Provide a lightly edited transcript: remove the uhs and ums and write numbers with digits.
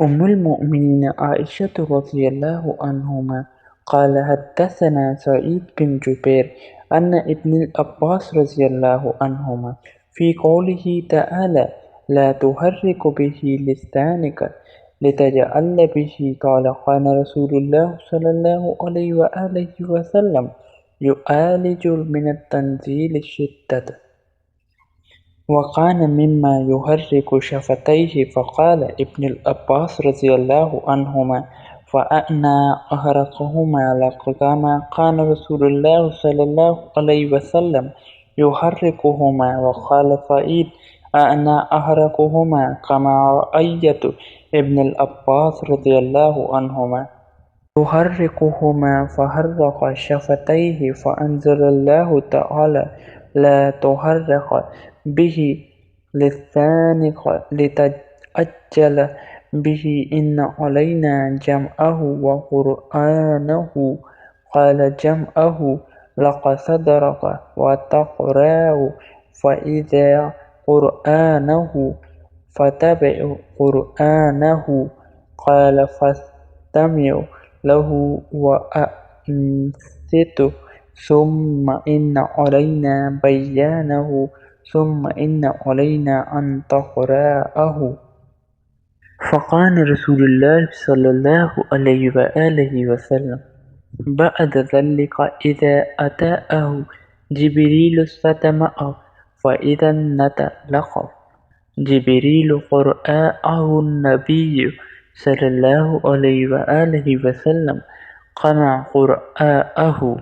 أم المؤمنين عائشة رضي الله عنهما قال حدثنا سعيد بن جبير أن ابن العباس رضي الله عنهما في قوله تعالى لا تحرك به لسانك لتجعل به قال رسول الله صلى الله عليه وآله وسلم يعالج من التنزيل الشدة. وكان مما يحرك شفتيه فقال ابن العباس رضي الله عنهما فأنا أحرقهما كما كان رسول الله صلى الله عليه وسلم يحركهما. وقال سعيد أنا أحرقهما كما رأيت ابن العباس رضي الله عنهما يحركهما فحرك شفتيه فأنزل الله تعالى لا تحرك به لسانك لتعجل به إن علينا جمعه وقرآنه قال جمعه لك صدرك وتقرأه فإذا قرآنه فاتبع قرآنه قال فاستمع له وأنصت ثم إن علينا بيانه ثم إن علينا أن تقرأه. فقال رسول الله صلى الله عليه وآله وسلم بعد ذلك إذا أتاه جبريل استمع فإذا نطق جبريل قرأه النبي صلى الله عليه وآله وسلم كما قرأه